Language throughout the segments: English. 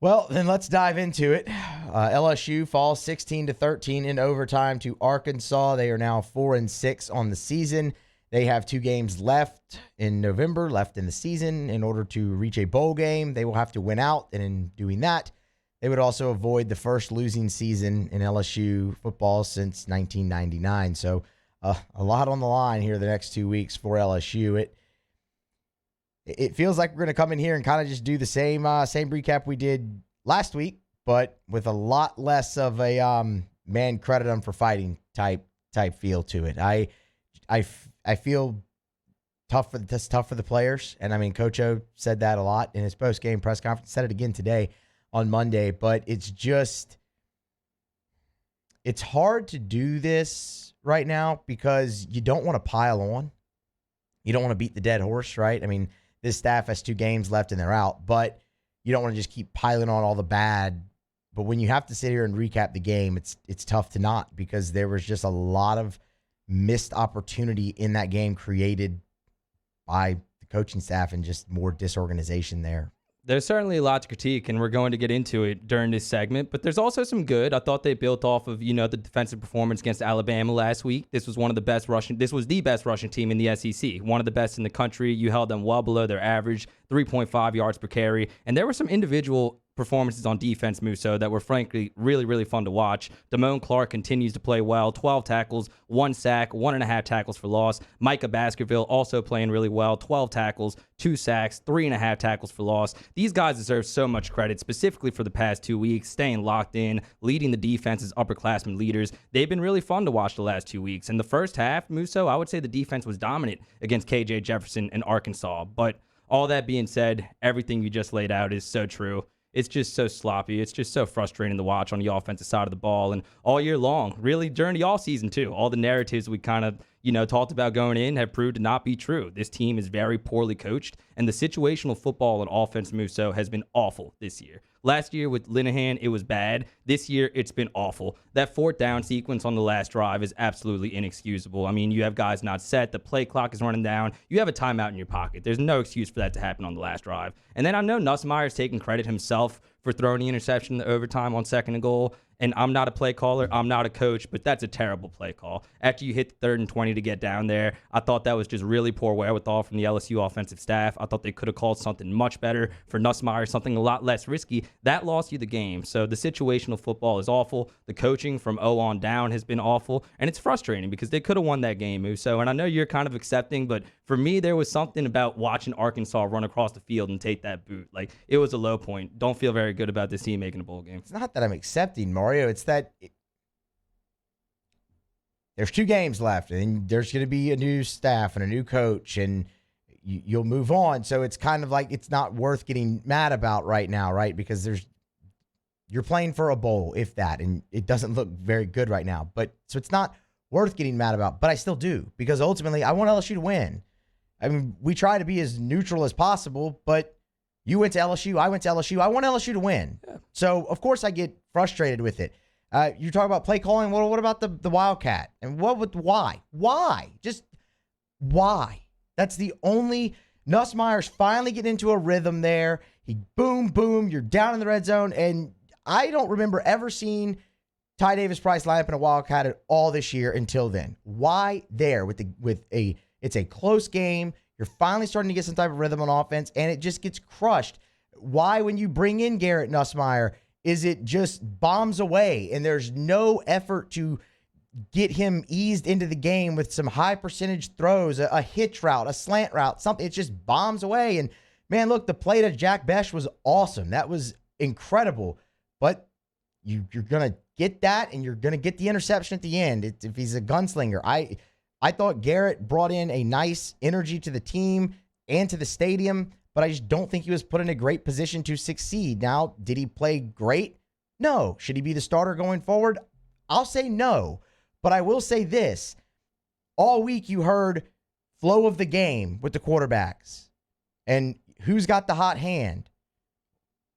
Well, then let's dive into it. LSU falls 16-13 in overtime to Arkansas. They are now 4-6 on the season. They have 2 games left in November, left in the season. In order to reach a bowl game, they will have to win out. And in doing that, they would also avoid the first losing season in LSU football since 1999. So a lot on the line here the next 2 weeks for LSU. It feels like we're going to come in here and kind of just do the same recap we did last week, but with a lot less of a man, credit them for fighting type feel to it. I feel tough for the players, and I mean Coach O said that a lot in his post game press conference. Said it again today on Monday, but it's hard to do this right now because you don't want to pile on. You don't want to beat the dead horse, right? I mean, this staff has 2 games left and they're out, but you don't want to just keep piling on all the bad. But when you have to sit here and recap the game, it's tough to not, because there was just a lot of missed opportunity in that game created by the coaching staff and just more disorganization there. There's certainly a lot to critique, and we're going to get into it during this segment, but there's also some good. I thought they built off of, the defensive performance against Alabama last week. This was the best rushing team in the SEC, one of the best in the country. You held them well below their average, 3.5 yards per carry, and there were some individual performances on defense, Musso, that were frankly really, really fun to watch. Damone Clark continues to play well, 12 tackles, 1 sack, 1.5 tackles for loss. Micah Baskerville also playing really well, 12 tackles, 2 sacks, 3.5 tackles for loss. These guys deserve so much credit, specifically for the past 2 weeks, staying locked in, leading the defense as upperclassmen leaders. They've been really fun to watch the last 2 weeks. In the first half, Musso, I would say the defense was dominant against KJ Jefferson and Arkansas. But all that being said, everything you just laid out is so true. It's just so sloppy. It's just so frustrating to watch on the offensive side of the ball. And all year long, really during the offseason too, all the narratives we kind of, talked about going in have proved to not be true. This team is very poorly coached, and the situational football and offense, Musso, has been awful this year. Last year with Linehan, it was bad. This year, it's been awful. That 4th down sequence on the last drive is absolutely inexcusable. I mean, you have guys not set. The play clock is running down. You have a timeout in your pocket. There's no excuse for that to happen on the last drive. And then I know Nussmeier's taking credit himself for throwing the interception in the overtime on 2nd and goal. And I'm not a play caller. I'm not a coach, but that's a terrible play call. After you hit the 3rd and 20 to get down there, I thought that was just really poor wherewithal from the LSU offensive staff. I thought they could have called something much better for Nussmeier, something a lot less risky. That lost you the game. So the situational football is awful. The coaching from O on down has been awful. And it's frustrating because they could have won that game, Musso. And I know you're kind of accepting, but for me, there was something about watching Arkansas run across the field and take that boot. Like, it was a low point. Don't feel very good about this team making a bowl game. It's not that I'm accepting, Mario. It's that there's 2 games left, and there's going to be a new staff and a new coach, and you'll move on. So it's kind of like it's not worth getting mad about right now, right? Because you're playing for a bowl, if that, and it doesn't look very good right now. But so it's not worth getting mad about, but I still do, because ultimately I want LSU to win. I mean, we try to be as neutral as possible, but you went to LSU, I went to LSU. I want LSU to win. Yeah. So, of course, I get frustrated with it. You talk about play calling. Well, what about the Wildcat? And why? Why? Just why? That's the only. Nussmeier's finally getting into a rhythm there. He boom, you're down in the red zone. And I don't remember ever seeing Ty Davis-Price line up in a Wildcat at all this year until then. Why there it's a close game. You're finally starting to get some type of rhythm on offense, and it just gets crushed. Why, when you bring in Garrett Nussmeier, is it just bombs away and there's no effort to get him eased into the game with some high percentage throws, a hitch route, a slant route, something? It just bombs away. And man, look, the play to Jack Besh was awesome. That was incredible. But you're going to get that, and you're going to get the interception at the end if he's a gunslinger. I thought Garrett brought in a nice energy to the team and to the stadium, but I just don't think he was put in a great position to succeed. Now, did he play great? No. Should he be the starter going forward? I'll say no. But I will say this. All week you heard flow of the game with the quarterbacks and who's got the hot hand.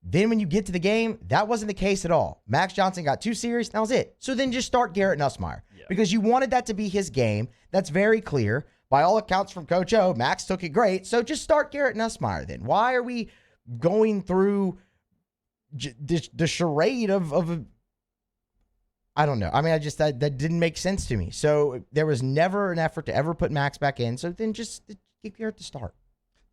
Then when you get to the game, that wasn't the case at all. Max Johnson got 2 series. That was it. So then just start Garrett Nussmeier because you wanted that to be his game. That's very clear. By all accounts from Coach O, Max took it great. So just start Garrett Nussmeier then. Why are we going through the charade of I don't know. I mean, that didn't make sense to me. So there was never an effort to ever put Max back in. So then just keep Garrett to start.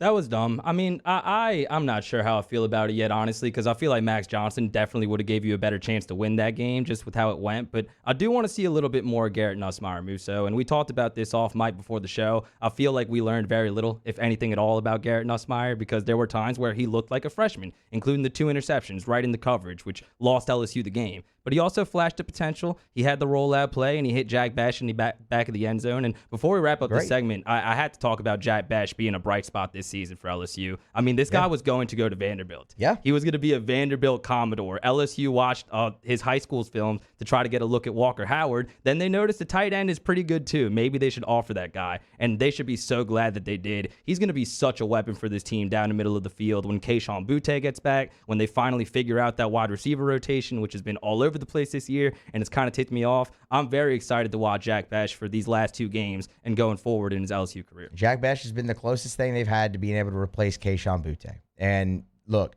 That was dumb. I mean, I'm not sure how I feel about it yet, honestly, because I feel like Max Johnson definitely would have gave you a better chance to win that game just with how it went. But I do want to see a little bit more Garrett Nussmeier, Musso. And we talked about this off mic before the show. I feel like we learned very little, if anything at all, about Garrett Nussmeier because there were times where he looked like a freshman, including the 2 interceptions right in the coverage, which lost LSU the game. But he also flashed the potential. He had the rollout play, and he hit Jack Bash in the back of the end zone. And before we wrap up this segment, I had to talk about Jack Bash being a bright spot this season for LSU. I mean, this guy was going to go to Vanderbilt. Yeah. He was going to be a Vanderbilt Commodore. LSU watched his high school's films to try to get a look at Walker Howard. Then they noticed the tight end is pretty good, too. Maybe they should offer that guy. And they should be so glad that they did. He's going to be such a weapon for this team down the middle of the field when Keyshawn Butte gets back, when they finally figure out that wide receiver rotation, which has been all over the place this year, and it's kind of ticked me off. I'm very excited to watch Jack Bash for these last 2 games and going forward in his LSU career. Jack Bash has been the closest thing they've had to being able to replace Keyshawn Butte. And look,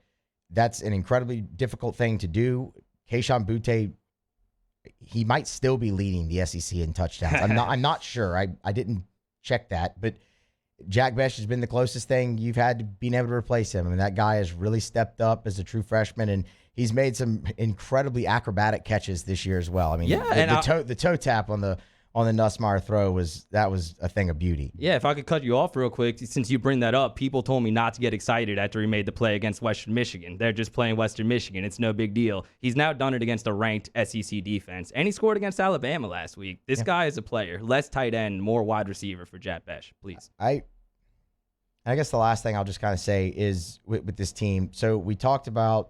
that's an incredibly difficult thing to do. Keyshawn Butte, he might still be leading the SEC in touchdowns. I'm not sure. I didn't check that, but Jack Bash has been the closest thing you've had to being able to replace him. I mean, that guy has really stepped up as a true freshman, and he's made some incredibly acrobatic catches this year as well. I mean, the toe tap on the Nussmeier throw was a thing of beauty. Yeah, if I could cut you off real quick, since you bring that up, people told me not to get excited after he made the play against Western Michigan. They're just playing Western Michigan. It's no big deal. He's now done it against a ranked SEC defense, and he scored against Alabama last week. This guy is a player. Less tight end, more wide receiver for Jack Bash, please. I guess the last thing I'll just kind of say is with this team. So we talked about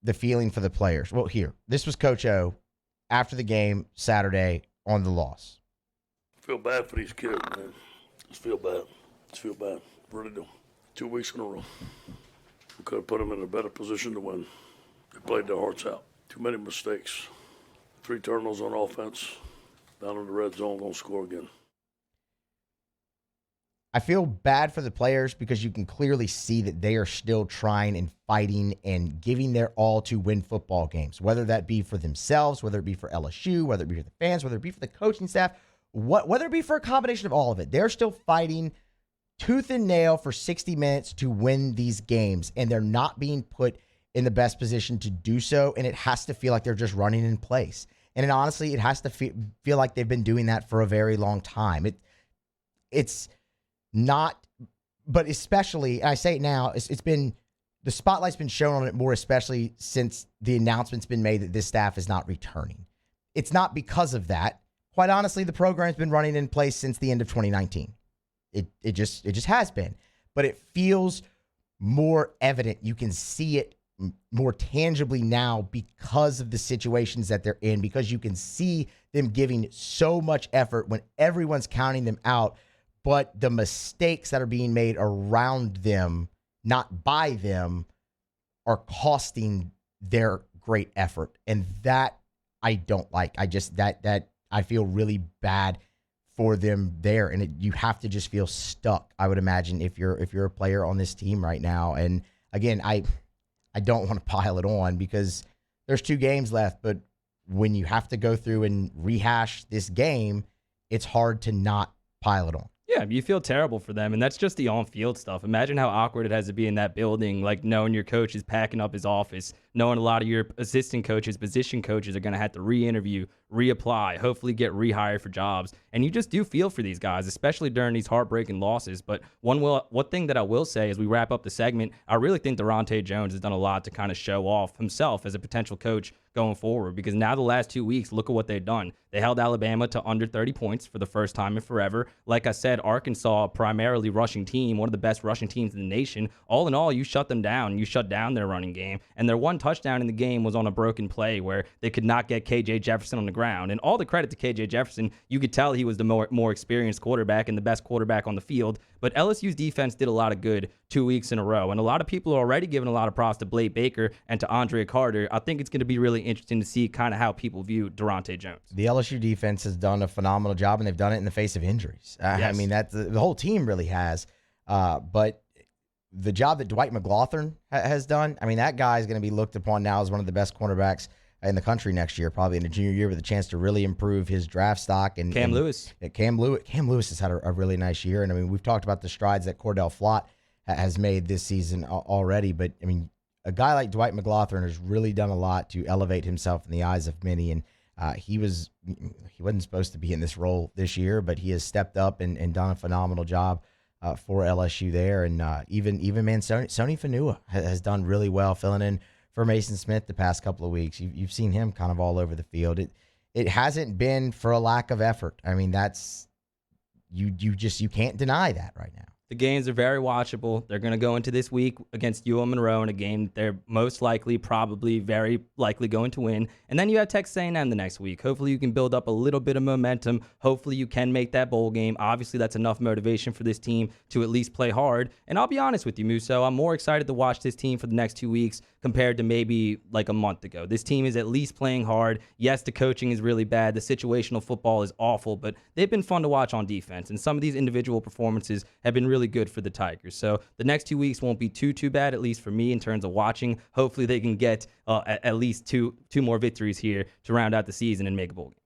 the feeling for the players. Well, this was Coach O after the game Saturday on the loss. Feel bad for these kids, man. Just feel bad. Really do. 2 weeks in a row. We could have put them in a better position to win. They played their hearts out. Too many mistakes. 3 turnovers on offense. Down in the red zone, gonna score again. I feel bad for the players because you can clearly see that they are still trying and fighting and giving their all to win football games, whether that be for themselves, whether it be for LSU, whether it be for the fans, whether it be for the coaching staff, whether it be for a combination of all of it. They're still fighting tooth and nail for 60 minutes to win these games, and they're not being put in the best position to do so, and it has to feel like they're just running in place. And honestly, it has to feel like they've been doing that for a very long time. It's not, but especially, and I say it now, it's been, the spotlight's been shown on it more, especially since the announcement's been made that this staff is not returning. It's not because of that. Quite honestly, the program's been running in place since the end of 2019. It just has been, but it feels more evident. You can see it more tangibly now because of the situations that they're in, because you can see them giving so much effort when everyone's counting them out. But the mistakes that are being made around them, not by them, are costing their great effort. And that I don't like. That I feel really bad for them there. And you have to just feel stuck, I would imagine, if you're a player on this team right now. And again, I don't want to pile it on because there's 2 games left, but when you have to go through and rehash this game, it's hard to not pile it on. Yeah, you feel terrible for them, and that's just the on-field stuff. Imagine how awkward it has to be in that building, like knowing your coach is packing up his office, knowing a lot of your assistant coaches, position coaches are going to have to re-interview, reapply, hopefully get rehired for jobs. And you just do feel for these guys, especially during these heartbreaking losses. But one thing that I will say as we wrap up the segment, I really think Durante Jones has done a lot to kind of show off himself as a potential coach going forward, because now the last 2 weeks, look at what they've done. They held Alabama to under 30 points for the first time in forever. Like I said, Arkansas, primarily rushing team, one of the best rushing teams in the nation. All in all, you shut them down. You shut down their running game. And their one touchdown in the game was on a broken play where they could not get KJ Jefferson on the ground. And all the credit to KJ Jefferson, you could tell he was the more experienced quarterback and the best quarterback on the field. But LSU's defense did a lot of good 2 weeks in a row. And a lot of people are already giving a lot of props to Blake Baker and to Andre Carter. I think it's going to be really interesting to see kind of how people view Durante Jones. The LSU defense has done a phenomenal job, and they've done it in the face of injuries. Yes. I mean, that's the whole team really has. But the job that Dwight McLaughlin has done, I mean, that guy is going to be looked upon now as one of the best cornerbacks in the country next year, probably in the junior year, with a chance to really improve his draft stock. And Cam Lewis. Cam Lewis has had a really nice year. And I mean, we've talked about the strides that Cordell Flott has made this season already. But I mean, a guy like Dwight McLaughlin has really done a lot to elevate himself in the eyes of many. And he wasn't supposed to be in this role this year, but he has stepped up and done a phenomenal job for LSU there. And even Sony Fanua has done really well filling in for Mason Smith the past couple of weeks. You've seen him kind of all over the field. It hasn't been for a lack of effort. I mean, that's you can't deny that right now. The games are very watchable. They're going to go into this week against UL Monroe in a game they're most likely, probably, very likely going to win. And then you have Texas A&M the next week. Hopefully you can build up a little bit of momentum. Hopefully you can make that bowl game. Obviously that's enough motivation for this team to at least play hard. And I'll be honest with you, Musso, I'm more excited to watch this team for the next 2 weeks compared to maybe like a month ago. This team is at least playing hard. Yes, the coaching is really bad. The situational football is awful, but they've been fun to watch on defense. And some of these individual performances have been really good for the Tigers. So the next 2 weeks won't be too bad, at least for me, in terms of watching. Hopefully they can get at least two more victories here to round out the season and make a bowl game.